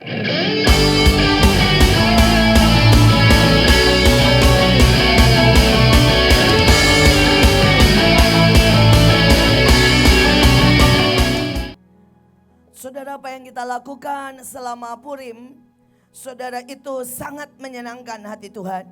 Saudara, apa yang kita lakukan selama Purim, saudara, itu sangat menyenangkan hati Tuhan.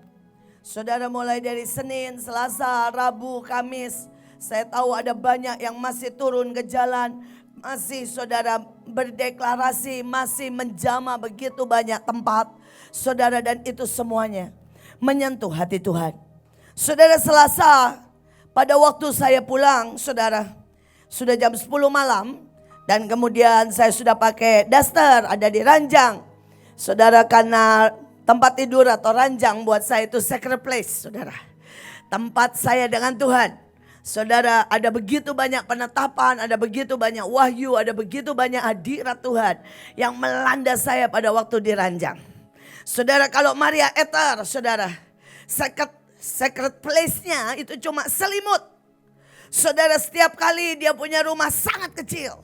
Saudara, mulai dari Senin, Selasa, Rabu, Kamis, saya tahu ada banyak yang masih turun ke jalan, masih saudara berdeklarasi, masih menjamah begitu banyak tempat. Saudara, dan itu semuanya menyentuh hati Tuhan. Saudara, Selasa pada waktu saya pulang, saudara, sudah jam 10 malam. Dan kemudian saya sudah pakai daster, ada di ranjang. Saudara, karena tempat tidur atau ranjang buat saya itu sacred place, saudara. Tempat saya dengan Tuhan. Saudara, ada begitu banyak penetapan, ada begitu banyak wahyu, ada begitu banyak hadirat Tuhan yang melanda saya pada waktu di ranjang. Saudara, kalau Maria Ether, saudara, sacred place-nya itu cuma selimut. Saudara, setiap kali dia punya rumah sangat kecil.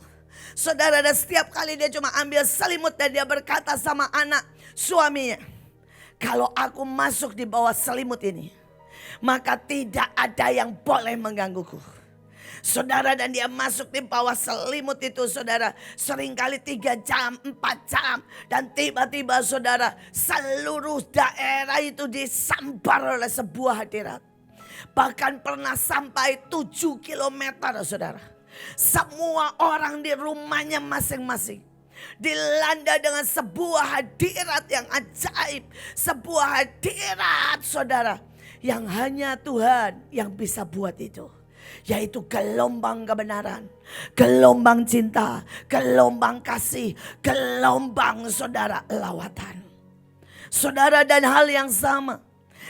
Saudara, dan setiap kali dia cuma ambil selimut dan dia berkata sama anak suaminya, kalau aku masuk di bawah selimut ini, maka tidak ada yang boleh menggangguku. Saudara, dan dia masuk di bawah selimut itu, saudara, seringkali 3 jam, 4 jam. Dan tiba-tiba, saudara, seluruh daerah itu disambar oleh sebuah hadirat. Bahkan pernah sampai 7 kilometer, saudara. Semua orang di rumahnya masing-masing dilanda dengan sebuah hadirat yang ajaib. Sebuah hadirat, saudara, yang hanya Tuhan yang bisa buat itu. Yaitu gelombang kebenaran, gelombang cinta, gelombang kasih, gelombang, saudara, lawatan. Saudara, dan hal yang sama,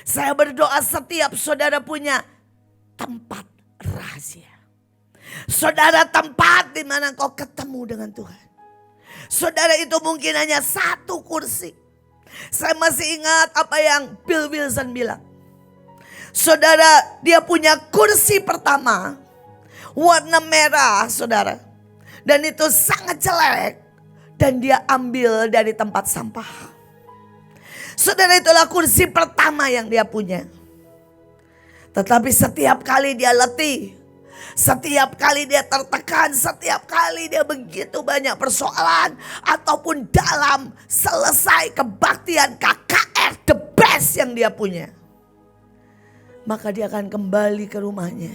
saya berdoa setiap saudara punya tempat rahasia. Saudara, tempat di mana kau ketemu dengan Tuhan. Saudara, itu mungkin hanya satu kursi. Saya masih ingat apa yang Bill Wilson bilang. Saudara, dia punya kursi pertama warna merah, saudara. Dan itu sangat jelek. Dan dia ambil dari tempat sampah. Saudara, itulah kursi pertama yang dia punya. Tetapi setiap kali dia letih, setiap kali dia tertekan, setiap kali dia begitu banyak persoalan ataupun dalam selesai kebaktian KKR the best yang dia punya, maka dia akan kembali ke rumahnya.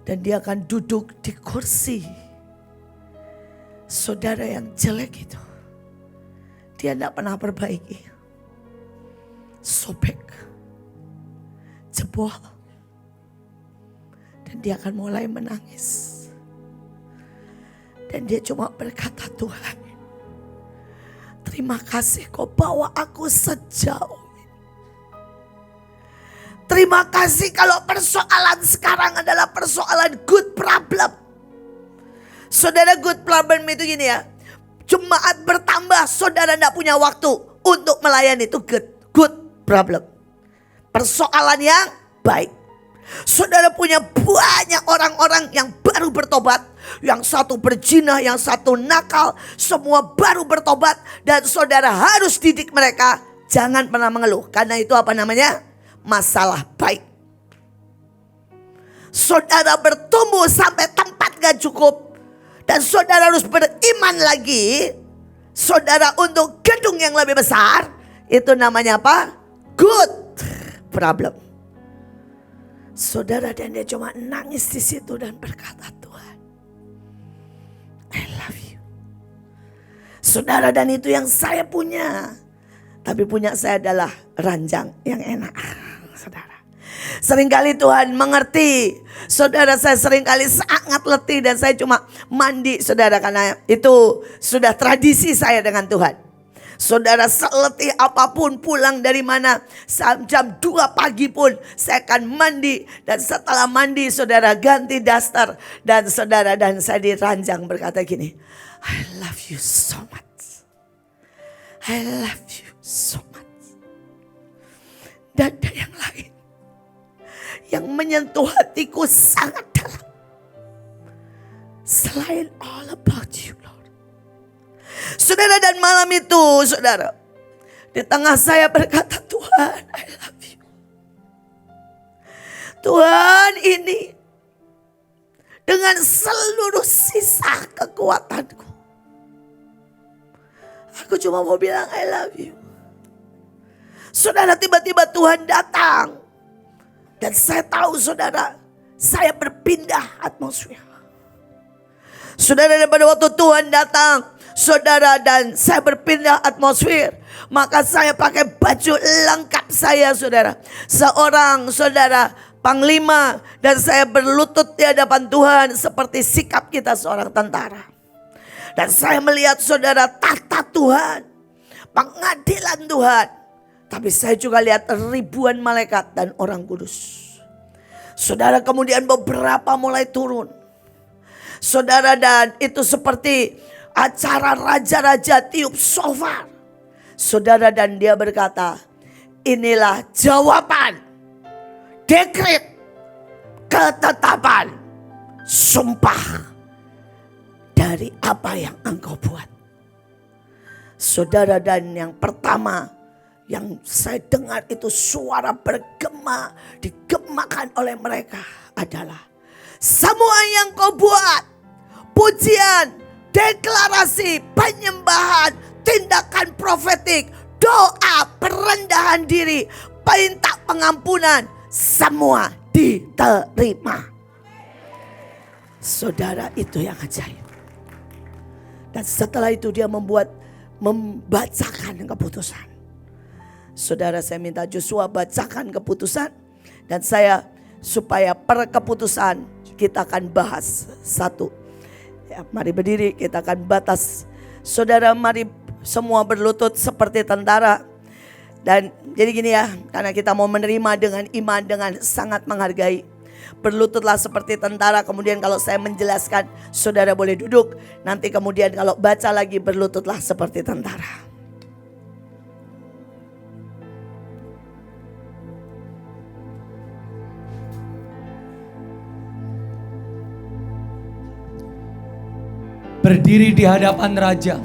Dan dia akan duduk di kursi saudara yang jelek itu. Dia tidak pernah perbaiki. Sobek, jebol. Dan dia akan mulai menangis. Dan dia cuma berkata, Tuhan, terima kasih kau bawa aku sejauh ini. Terima kasih kalau persoalan sekarang adalah persoalan good problem. Saudara, good problem itu gini ya. Jemaat bertambah, saudara tidak punya waktu untuk melayani, itu good problem. Persoalan yang baik. Saudara punya banyak orang-orang yang baru bertobat. Yang satu berzina, yang satu nakal. Semua baru bertobat. Dan saudara harus didik mereka. Jangan pernah mengeluh. Karena itu apa namanya? Masalah baik. Saudara bertumbuh sampai tempat gak cukup. Dan saudara harus beriman lagi. Saudara untuk gedung yang lebih besar. Itu namanya apa? Good problem. Saudara, dan dia cuma nangis di situ dan berkata, Tuhan, I love you. Saudara, dan itu yang saya punya. Tapi punya saya adalah ranjang yang enak. Saudara, seringkali Tuhan mengerti. Saudara, saya seringkali sangat letih dan saya cuma mandi, saudara, karena itu sudah tradisi saya dengan Tuhan. Saudara, seletih apapun pulang dari mana, jam 2 pagi pun saya akan mandi. Dan setelah mandi, saudara, ganti daster. Dan saudara, dan saya di ranjang berkata gini, I love you so much. I love you so much. Dan ada yang lain yang menyentuh hatiku sangat dalam. Selain all about you, Lord. Saudara, dan malam itu saudara, di tengah saya berkata, Tuhan, I love you. Tuhan, ini dengan seluruh sisa kekuatanku, aku cuma mau bilang I love you. Saudara, tiba-tiba Tuhan datang. Dan saya tahu saudara, saya berpindah atmosfer. Saudara, pada waktu Tuhan datang, saudara, dan saya berpindah atmosfer, maka saya pakai baju lengkap saya, saudara. Seorang saudara panglima, dan saya berlutut di hadapan Tuhan seperti sikap kita seorang tentara. Dan saya melihat saudara tahta Tuhan, pengadilan Tuhan. Tapi saya juga lihat ribuan malaikat dan orang kudus. Saudara, kemudian beberapa mulai turun. Saudara, dan itu seperti acara raja-raja tiup shofar. Saudara, dan dia berkata, inilah jawaban, dekret, ketetapan, sumpah dari apa yang engkau buat. Saudara, dan yang pertama yang saya dengar itu suara bergema, digemakan oleh mereka adalah, semua yang kau buat, pujian, deklarasi, penyembahan, tindakan profetik, doa, perendahan diri, minta pengampunan, semua diterima. Saudara, itu yang ajaib. Dan setelah itu dia membacakan keputusan. Saudara, saya minta Joshua bacakan keputusan, dan saya supaya per keputusan kita akan bahas satu. Ya, mari berdiri, kita akan batas. Saudara, mari semua berlutut seperti tentara. Dan jadi gini ya, karena kita mau menerima dengan iman, dengan sangat menghargai. Berlututlah seperti tentara, kemudian kalau saya menjelaskan, saudara boleh duduk. Nanti kemudian kalau baca lagi, berlututlah seperti tentara. Berdiri di hadapan raja,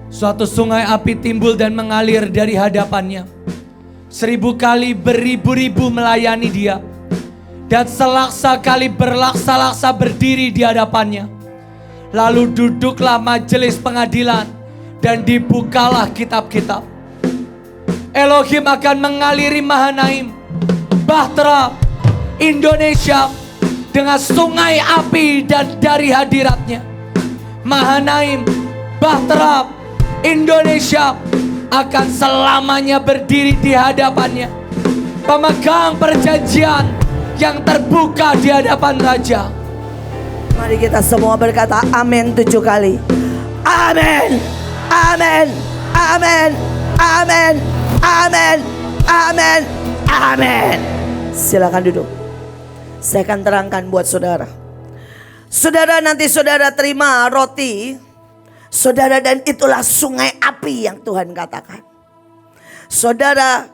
suatu sungai api timbul dan mengalir dari hadapannya. 1000 kali beribu-ribu melayani dia, dan selaksa kali berlaksa-laksa berdiri di hadapannya. Lalu duduklah majelis pengadilan, dan dibukalah kitab-kitab. Elohim akan mengaliri Mahanaim, Bahtera, Indonesia dengan sungai api, dan dari hadiratnya Mahanaim, Bahtera, Indonesia akan selamanya berdiri di hadapannya. Pemegang perjanjian yang terbuka di hadapan raja. Mari kita semua berkata amin 7 kali. Amin, amin, amin, amin, amin, amin, amin. Silakan duduk. Saya akan terangkan buat saudara. Saudara, nanti saudara terima roti, saudara, dan itulah sungai api yang Tuhan katakan. Saudara,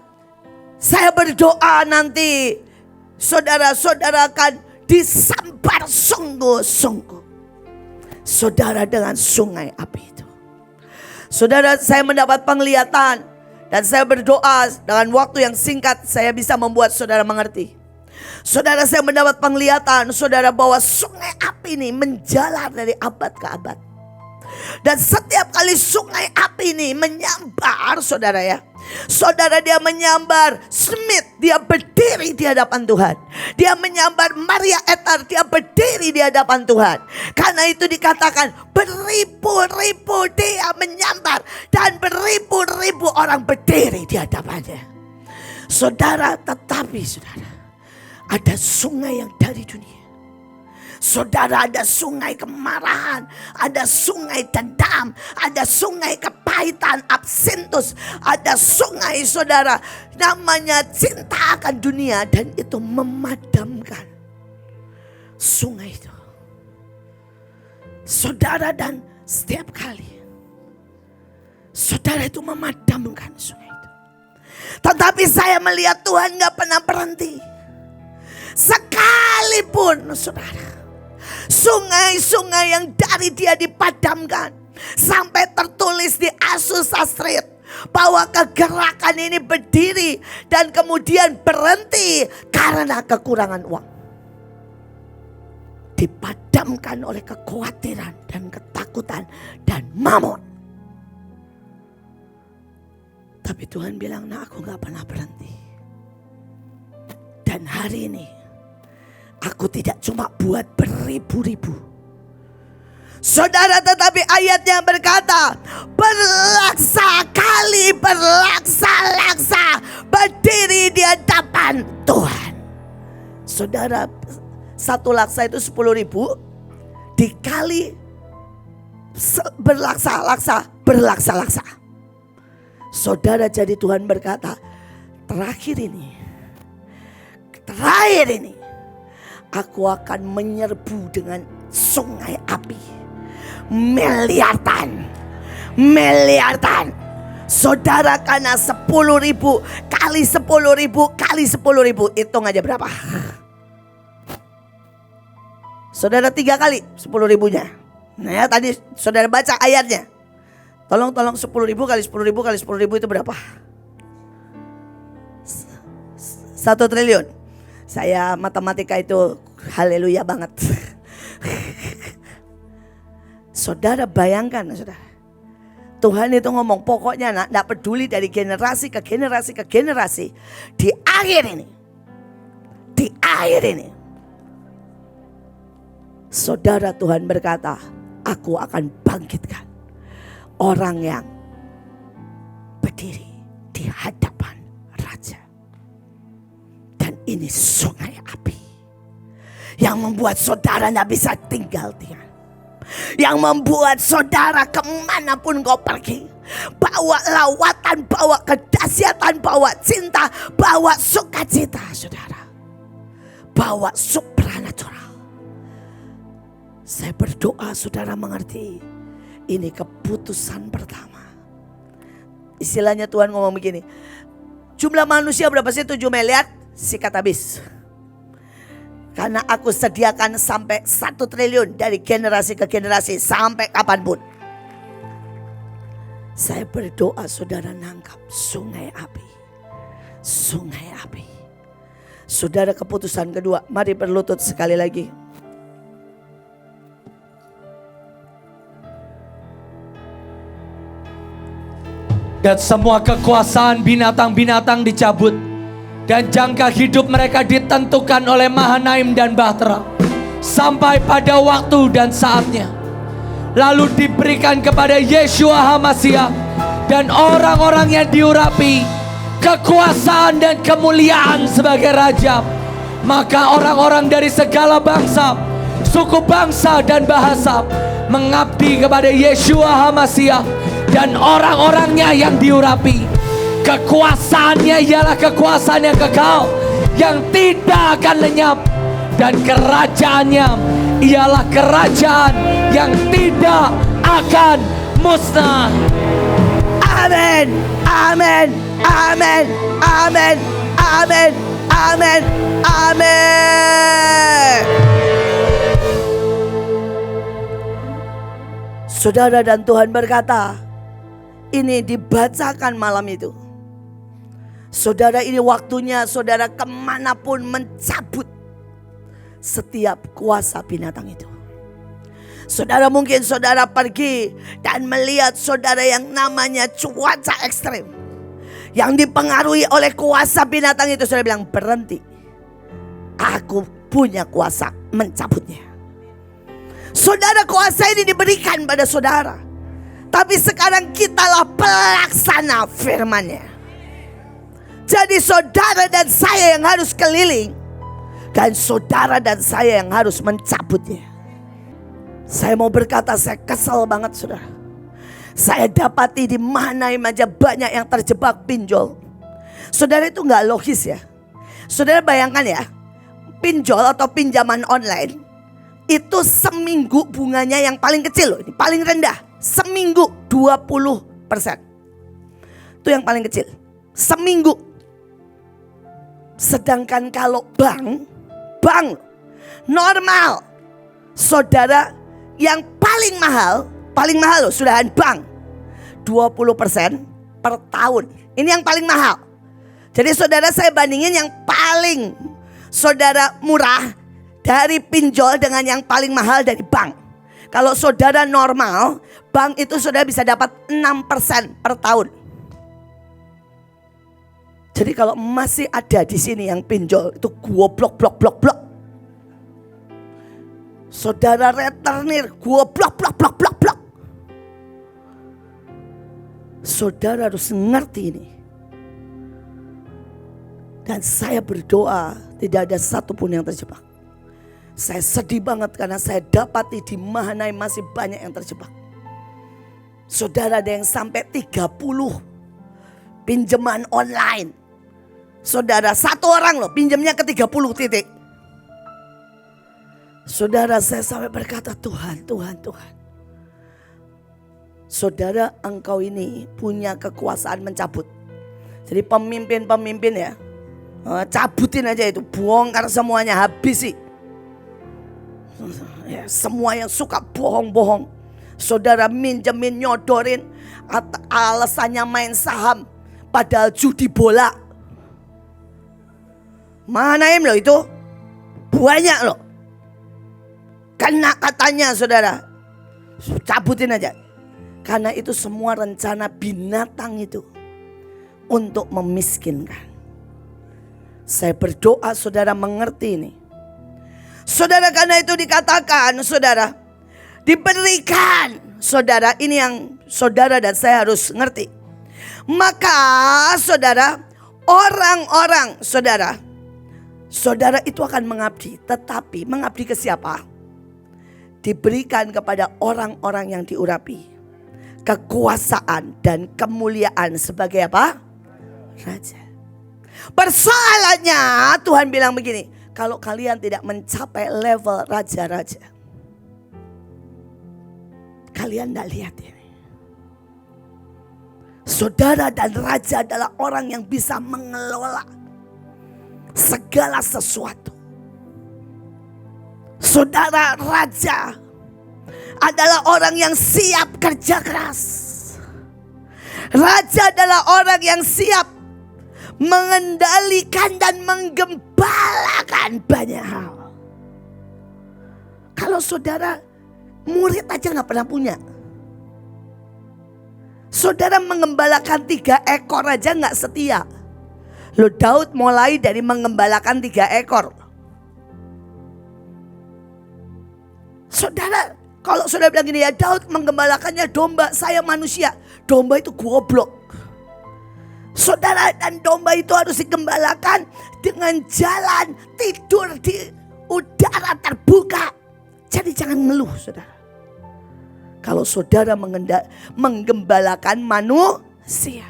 saya berdoa nanti saudara-saudara akan disambar sungguh-sungguh, saudara, dengan sungai api itu. Saudara, saya mendapat penglihatan, dan saya berdoa dengan waktu yang singkat saya bisa membuat saudara mengerti. Saudara, saya mendapat penglihatan saudara bahwa sungai api ini menjalar dari abad ke abad. Dan setiap kali sungai api ini menyambar saudara ya, saudara, dia menyambar Smith, dia berdiri di hadapan Tuhan. Dia menyambar Maria Ether, dia berdiri di hadapan Tuhan. Karena itu dikatakan beribu-ribu dia menyambar, dan beribu-ribu orang berdiri di hadapannya. Saudara, tetapi saudara, ada sungai yang dari dunia. Saudara, ada sungai kemarahan, ada sungai dendam, ada sungai kepahitan, absintus, ada sungai saudara namanya cinta akan dunia, dan itu memadamkan sungai itu. Saudara, dan setiap kali saudara itu memadamkan sungai itu. Tetapi saya melihat Tuhan gak pernah berhenti. Sekalipun saudara, sungai-sungai yang dari dia dipadamkan, Sampai tertulis di Azusa Street bahwa kegerakan ini berdiri dan kemudian berhenti karena kekurangan uang. Dipadamkan oleh kekhawatiran dan ketakutan dan mamon. Tapi Tuhan bilang, nah aku gak pernah berhenti. Dan hari ini aku tidak cuma buat beribu-ribu. Saudara, tetapi ayatnya berkata, berlaksa kali berlaksa-laksa berdiri di hadapan Tuhan. Saudara, satu laksa itu 10.000 dikali berlaksa-laksa. Saudara, jadi Tuhan berkata, terakhir ini aku akan menyerbu dengan sungai api. Miliaran. Saudara, karena 10.000 kali 10.000 kali 10.000, hitung aja berapa. Saudara 3 kali 10.000-nya. Nah ya, tadi saudara baca ayatnya. Tolong 10.000 kali 10.000 kali 10.000 itu berapa? 1 triliun. Saya matematika itu haleluya banget. Saudara bayangkan, saudara. Tuhan itu ngomong, pokoknya nak, gak peduli dari generasi ke generasi ke generasi. Di akhir ini. Saudara, Tuhan berkata, aku akan bangkitkan orang yang berdiri di hadapan raja. Dan ini sungai api yang membuat saudara gak bisa tinggal diam. Yang membuat saudara kemanapun kau pergi, bawa lawatan, bawa kedahsyatan, bawa cinta, bawa sukacita, saudara. Bawa supranatural. Saya berdoa saudara mengerti, ini keputusan pertama. Istilahnya Tuhan ngomong begini, jumlah manusia berapa sih? 7 miliar, sikat habis. Karena aku sediakan sampai 1 triliun dari generasi ke generasi sampai kapanpun. Saya berdoa saudara nangkap sungai api. Sungai api. Saudara, keputusan kedua, mari berlutut sekali lagi. Dan semua kekuasaan binatang-binatang dicabut. Dan jangka hidup mereka ditentukan oleh Mahanaim dan Bahtera. Sampai pada waktu dan saatnya. Lalu diberikan kepada Yeshua HaMashiach. Dan orang-orang yang diurapi kekuasaan dan kemuliaan sebagai Raja. Maka orang-orang dari segala bangsa, suku bangsa dan bahasa mengabdi kepada Yeshua HaMashiach. Dan orang-orangnya yang diurapi, kekuasaannya ialah kekuasaan yang kekal, yang tidak akan lenyap. Dan kerajaannya ialah kerajaan yang tidak akan musnah. Amin, amin, amin, amin, amin, amin, amin. Saudara, dan Tuhan berkata, ini dibacakan malam itu. Saudara, ini waktunya saudara kemanapun mencabut setiap kuasa binatang itu. Saudara, mungkin saudara pergi dan melihat saudara yang namanya cuaca ekstrim, yang dipengaruhi oleh kuasa binatang itu. Saudara bilang, berhenti. Aku punya kuasa mencabutnya. Saudara, kuasa ini diberikan pada saudara. Tapi sekarang kitalah pelaksana firman-Nya. Jadi saudara dan saya yang harus keliling, dan saudara dan saya yang harus mencabutnya. Saya mau berkata, saya kesal banget saudara. Saya dapati di Mahanaim aja banyak yang terjebak pinjol. Saudara, itu gak logis ya. Saudara bayangkan ya, pinjol atau pinjaman online itu seminggu bunganya yang paling kecil loh, ini paling rendah. Seminggu 20%. Itu yang paling kecil. Seminggu. Sedangkan kalau bank normal, saudara, yang paling mahal Paling mahal loh, sudahan bank. 20% per tahun. Ini yang paling mahal. Jadi saudara, saya bandingin yang paling saudara murah dari pinjol dengan yang paling mahal dari bank. Kalau saudara normal, bank itu saudara bisa dapat 6% per tahun. Jadi kalau masih ada di sini yang pinjol, itu goblok. Saudara returnir, goblok. Saudara harus ngerti ini. Dan saya berdoa tidak ada satupun yang terjebak. Saya sedih banget karena saya dapati di Mahanaim masih banyak yang terjebak. Saudara, ada yang sampai 30 pinjaman online. Saudara, satu orang loh pinjamnya ke 30 titik. Saudara, saya sampai berkata, Tuhan. Saudara, engkau ini punya kekuasaan mencabut. Jadi pemimpin ya, cabutin aja itu, bongkar semuanya, habisi. Ya, semua yang suka bohong-bohong. Saudara minjemin, nyodorin, alasannya main saham, padahal judi bola. Mahanaim loh itu, banyak loh. Kena katanya saudara, cabutin aja. Karena itu semua rencana binatang itu untuk memiskinkan. Saya berdoa saudara mengerti ini. Saudara, karena itu dikatakan saudara, diberikan. Saudara, ini yang saudara dan saya harus ngerti. Maka saudara, orang-orang saudara itu akan mengabdi. Tetapi mengabdi ke siapa? Diberikan kepada orang-orang yang diurapi kekuasaan dan kemuliaan sebagai apa? Raja. Persoalannya Tuhan bilang begini, kalau kalian tidak mencapai level raja-raja, kalian tidak lihat ini. Saudara dan raja adalah orang yang bisa mengelola segala sesuatu. Saudara, raja adalah orang yang siap kerja keras. Raja adalah orang yang siap mengendalikan dan menggembalakan banyak hal. Kalau saudara murid aja gak pernah punya. Saudara mengembalakan 3 ekor aja gak setia. Loh, Daud mulai dari mengembalakan 3 ekor. Saudara, kalau saudara bilang gini, ya Daud menggembalakannya domba, saya manusia. Domba itu goblok. Saudara, dan domba itu harus digembalakan dengan jalan tidur di udara terbuka. Jadi jangan ngeluh saudara. Kalau saudara menggembalakan manusia.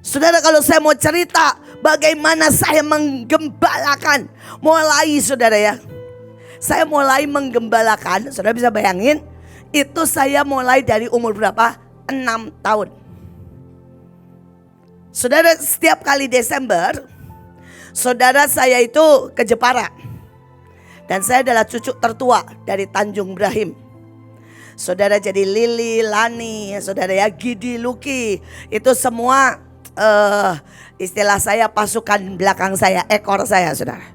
Saudara, kalau saya mau cerita bagaimana saya menggembalakan. Mulai saudara ya. Saya mulai menggembalakan, saudara bisa bayangin, itu saya mulai dari umur berapa? 6 tahun. Saudara, setiap kali Desember, saudara saya itu ke Jepara. Dan saya adalah cucu tertua dari Tanjung Brahim. Saudara, jadi Lili, Lani, saudara ya, Gidi, Luki, itu semua istilah saya pasukan belakang saya, ekor saya saudara.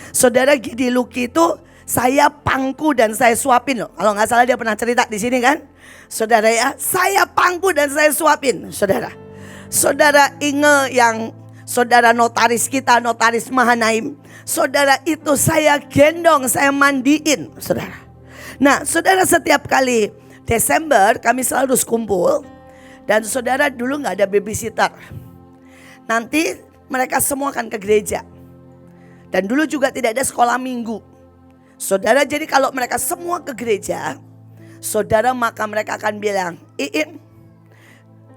Saudara, Gidi, Luki itu saya pangku dan saya suapin loh. Kalau nggak salah dia pernah cerita di sini kan, saudara ya. Saya pangku dan saya suapin, saudara. Saudara Inge yang saudara notaris kita, notaris Mahanaim, saudara itu saya gendong, saya mandiin, saudara. Nah, saudara, setiap kali Desember kami selalu kumpul dan saudara dulu nggak ada babysitter. Nanti mereka semua akan ke gereja dan dulu juga tidak ada sekolah minggu. Saudara, jadi kalau mereka semua ke gereja, saudara, maka mereka akan bilang, Iin,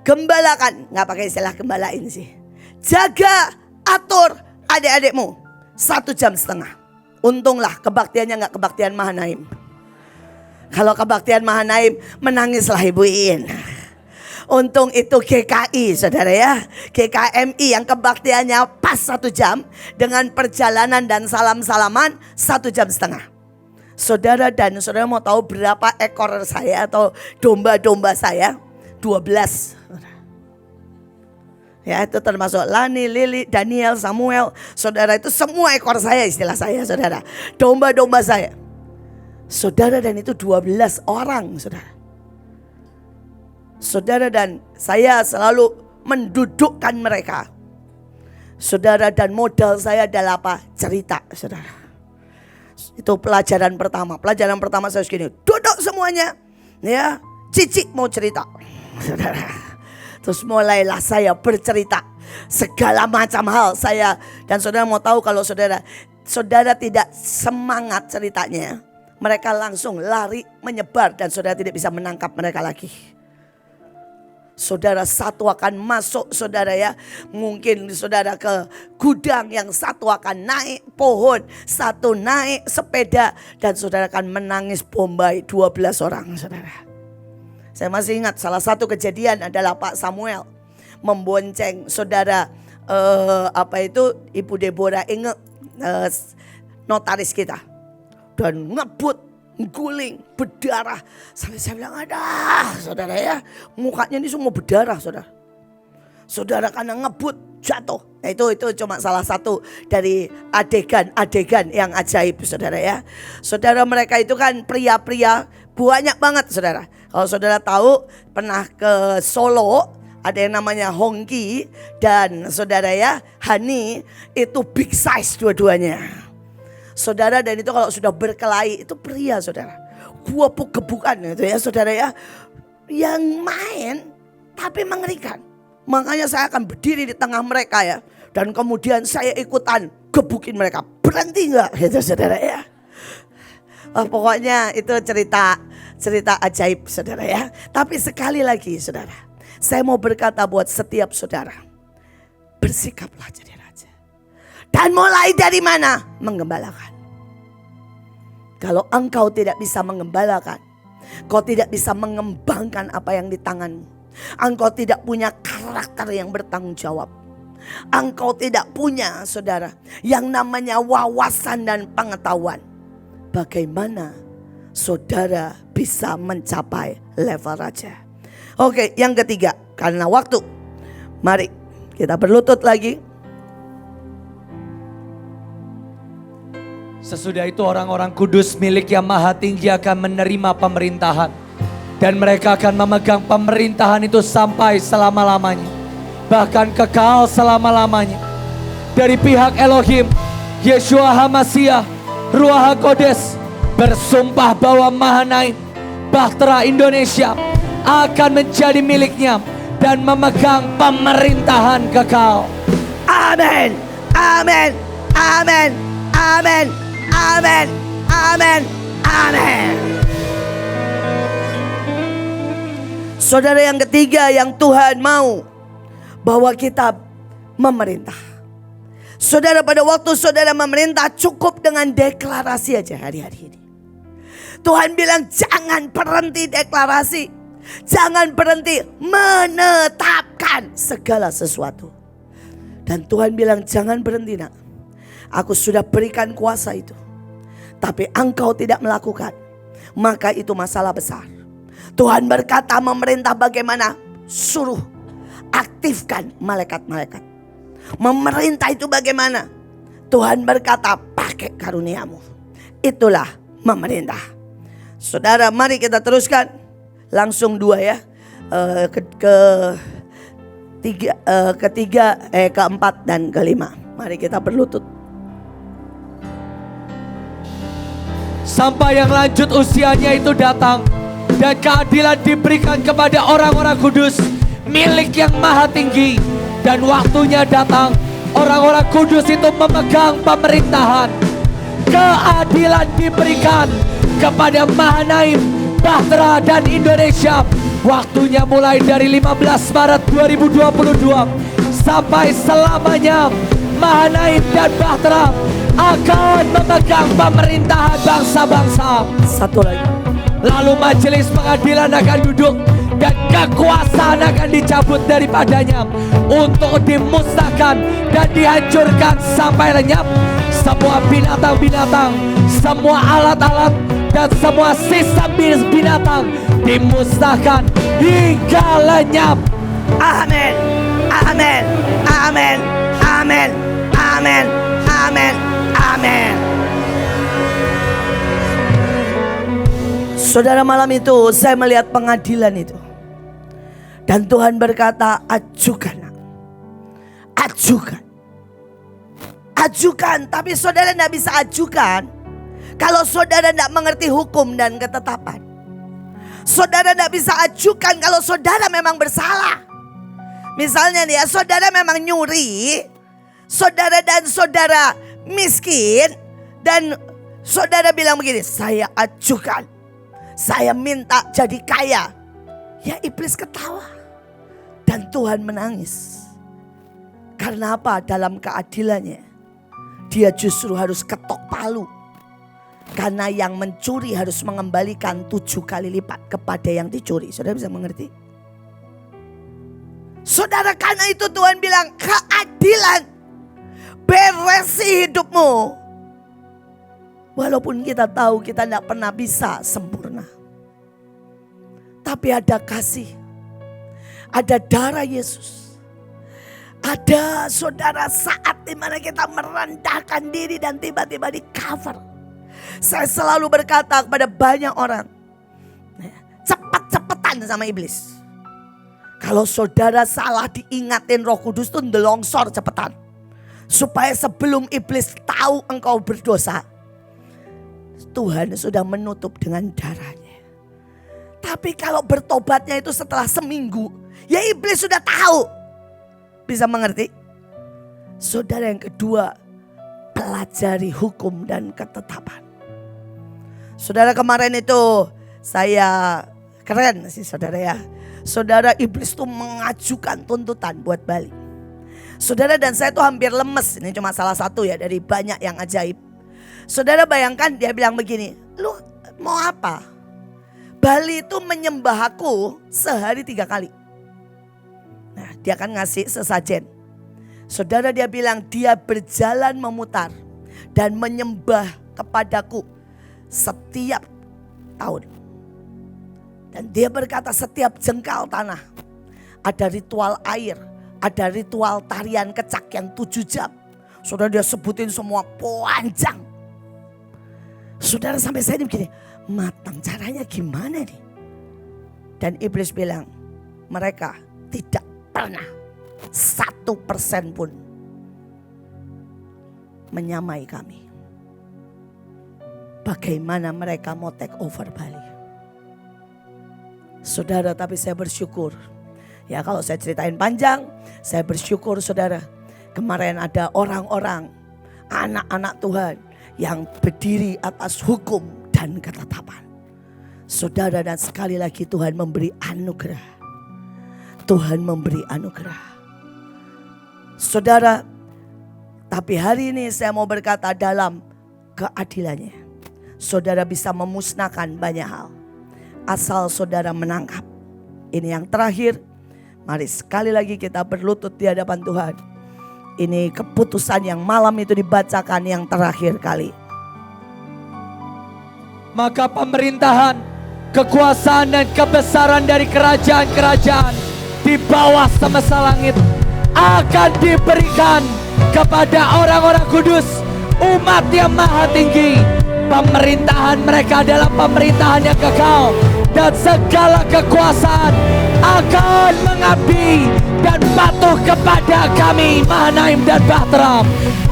gembalakan, nggak pakai istilah gembalain sih, jaga, atur adik-adikmu 1,5 jam. Untunglah kebaktiannya nggak kebaktian Mahanaim. Kalau kebaktian Mahanaim, menangislah Ibu Iin. Untung itu GKI saudara ya, GKMI yang kebaktiannya pas 1 jam dengan perjalanan dan salam-salaman 1,5 jam. Saudara, dan saudara mau tahu berapa ekor saya atau domba-domba saya? 12. Ya, itu termasuk Lani, Lili, Daniel, Samuel. Saudara, itu semua ekor saya, istilah saya, saudara. Domba-domba saya. Saudara, dan itu 12 orang, saudara. Saudara, dan saya selalu mendudukkan mereka. Saudara, dan modal saya adalah apa? Cerita, saudara. Itu pelajaran pertama. Pelajaran pertama saya segini, duduk semuanya. Ya, Cici mau cerita. Saudara. Terus mulailah saya bercerita segala macam hal saya. Dan saudara mau tahu kalau saudara tidak semangat ceritanya, mereka langsung lari menyebar dan saudara tidak bisa menangkap mereka lagi. Saudara, satu akan masuk, saudara ya. Mungkin saudara ke gudang, yang satu akan naik pohon, satu naik sepeda, dan saudara akan menangis Bombay 12 orang, saudara. Saya masih ingat salah satu kejadian adalah Pak Samuel membonceng saudara Ibu Deborah Inge, notaris kita, dan ngebut, guling, berdarah. Sampai saya bilang, ada saudara ya, mukanya ini semua berdarah, saudara. Saudara karena ngebut jatuh. Nah, itu cuma salah satu dari adegan yang ajaib, saudara ya. Saudara, mereka itu kan pria-pria banyak banget, saudara. Kalau saudara tahu, pernah ke Solo, ada yang namanya Hongki dan saudara ya Hani, itu big size dua-duanya. Saudara, dan itu kalau sudah berkelahi itu pria, saudara. Gebuk-gebukan itu ya, saudara ya. Yang main tapi mengerikan. Makanya saya akan berdiri di tengah mereka ya. Dan kemudian saya ikutan gebukin mereka. Berhenti enggak? Gitu, saudara ya. Pokoknya itu cerita ajaib, saudara ya. Tapi sekali lagi, saudara, saya mau berkata buat setiap saudara, bersikaplah jadi raja. Dan mulai dari mana? Menggembalakan. Kalau engkau tidak bisa menggembalakan, kau tidak bisa mengembangkan apa yang di tanganmu. Engkau tidak punya karakter yang bertanggung jawab. Engkau tidak punya, saudara, yang namanya wawasan dan pengetahuan. Bagaimana saudara bisa mencapai level raja? Oke, yang ketiga, karena waktu, mari kita berlutut lagi. Sesudah itu orang-orang kudus milik Yang Maha Tinggi akan menerima pemerintahan. Dan mereka akan memegang pemerintahan itu sampai selama-lamanya. Bahkan kekal selama-lamanya. Dari pihak Elohim, Yeshua HaMashiach, Ruach HaKodes bersumpah bahwa Mahanaim, Bahtera Indonesia akan menjadi miliknya dan memegang pemerintahan kekal. Amin, amin, amin, amin, amin, amin, amin. Saudara, yang ketiga yang Tuhan mau bahwa kita memerintah. Saudara, pada waktu saudara memerintah cukup dengan deklarasi aja hari-hari ini. Tuhan bilang jangan berhenti deklarasi. Jangan berhenti menetapkan segala sesuatu. Dan Tuhan bilang jangan berhenti, nak. Aku sudah berikan kuasa itu. Tapi engkau tidak melakukan. Maka itu masalah besar. Tuhan berkata memerintah bagaimana? Suruh aktifkan malaikat-malaikat. Memerintah itu bagaimana? Tuhan berkata pakai karuniamu. Itulah memerintah. Saudara, mari kita teruskan. Langsung dua ya. Keempat dan kelima. Mari kita berlutut. Sampai yang lanjut usianya itu datang. Dan keadilan diberikan kepada orang-orang kudus milik Yang Maha Tinggi. Dan waktunya datang, orang-orang kudus itu memegang pemerintahan. Keadilan diberikan kepada Mahanaim, Bahtera dan Indonesia. Waktunya mulai dari 15 Maret 2022 sampai selamanya. Mahanaim dan Bahtera akan memegang pemerintahan bangsa-bangsa. Satu lagi. Lalu majelis pengadilan akan duduk dan kekuasaan akan dicabut daripadanya untuk dimusnahkan dan dihancurkan sampai lenyap. Semua binatang-binatang, semua alat-alat dan semua sistem binatang dimusnahkan hingga lenyap. Amin. Amin. Amin. Amin. Amin. Amin. Amin. Saudara, malam itu saya melihat pengadilan itu. Dan Tuhan berkata, ajukan. Ajukan. Ajukan. Tapi saudara tidak bisa ajukan kalau saudara tidak mengerti hukum dan ketetapan. Saudara tidak bisa ajukan kalau saudara memang bersalah. Misalnya nih ya, saudara memang nyuri, saudara dan saudara miskin, dan saudara bilang begini, saya ajukan, saya minta jadi kaya. Ya iblis ketawa dan Tuhan menangis. Karena apa? Dalam keadilannya dia justru harus ketok palu. Karena yang mencuri harus mengembalikan 7 kali lipat kepada yang dicuri. Saudara bisa mengerti? Saudara, karena itu Tuhan bilang keadilan, beresi hidupmu. Walaupun kita tahu kita tidak pernah bisa sempurna. Tapi ada kasih, ada darah Yesus. Ada saudara saat dimana kita merendahkan diri dan tiba-tiba di cover. Saya selalu berkata kepada banyak orang, cepat-cepatan sama iblis. Kalau saudara salah diingatin Roh Kudus tuh ndelongsor cepetan. Supaya sebelum iblis tahu engkau berdosa, Tuhan sudah menutup dengan darahnya. Tapi kalau bertobatnya itu setelah seminggu, ya iblis sudah tahu. Bisa mengerti? Saudara, yang kedua, pelajari hukum dan ketetapan. Saudara, kemarin itu saya keren sih saudara ya. Saudara, iblis tuh mengajukan tuntutan buat Bali. Saudara, dan saya tuh hampir lemes. Ini cuma salah satu ya dari banyak yang ajaib. Saudara bayangkan dia bilang begini, lu mau apa? Bali itu menyembah aku sehari 3 kali. Nah, dia akan ngasih sesajen. Saudara, dia bilang dia berjalan memutar dan menyembah kepadaku setiap tahun. Dan dia berkata setiap jengkal tanah ada ritual air, ada ritual tarian kecak yang 7 jam. Saudara, dia sebutin semua panjang. Saudara, sampai saya ini begini, matang caranya gimana nih? Dan iblis bilang, mereka tidak pernah 1% pun menyamai kami. Bagaimana mereka mau take over Bali? Saudara, tapi saya bersyukur. Ya, kalau saya ceritain panjang, saya bersyukur saudara. Kemarin ada orang-orang, anak-anak Tuhan yang berdiri atas hukum dan ketetapan. Saudara, dan sekali lagi Tuhan memberi anugerah. Tuhan memberi anugerah. Saudara, tapi hari ini saya mau berkata dalam keadilannya. Saudara bisa memusnahkan banyak hal. Asal saudara menangkap. Ini yang terakhir. Mari sekali lagi kita berlutut di hadapan Tuhan. Ini keputusan yang malam itu dibacakan yang terakhir kali. Maka pemerintahan, kekuasaan dan kebesaran dari kerajaan-kerajaan di bawah semesta langit akan diberikan kepada orang-orang kudus, umat yang maha tinggi. Pemerintahan mereka adalah pemerintahan yang kekal, dan segala kekuasaan akan mengabdi dan patuh kepada kami, Mahanaim dan Bahtera.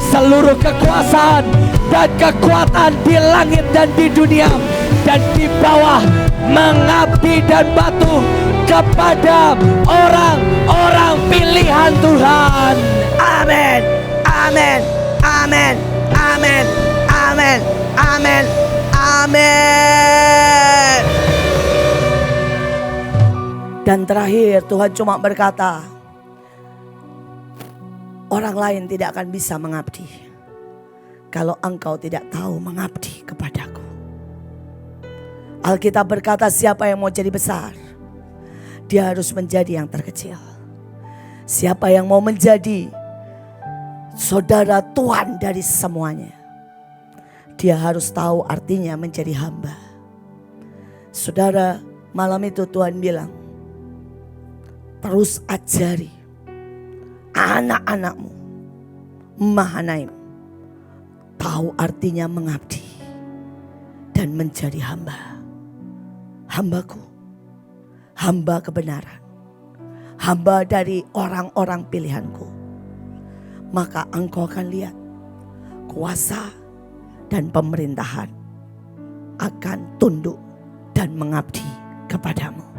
Seluruh kekuasaan dan kekuatan di langit dan di dunia dan di bawah mengabdi dan patuh kepada orang-orang pilihan Tuhan. Amin, amin, amin, amin, amin, amin, amin. Dan terakhir Tuhan cuma berkata, orang lain tidak akan bisa mengabdi kalau engkau tidak tahu mengabdi kepadaku. Alkitab berkata, siapa yang mau jadi besar, dia harus menjadi yang terkecil. Siapa yang mau menjadi saudara tuan dari semuanya, dia harus tahu artinya menjadi hamba. Saudara, malam itu Tuhan bilang, terus ajari anak-anakmu Mahanaim tahu artinya mengabdi dan menjadi hamba. Hambaku, hamba kebenaran, hamba dari orang-orang pilihanku. Maka engkau akan lihat kuasa dan pemerintahan akan tunduk dan mengabdi kepadamu.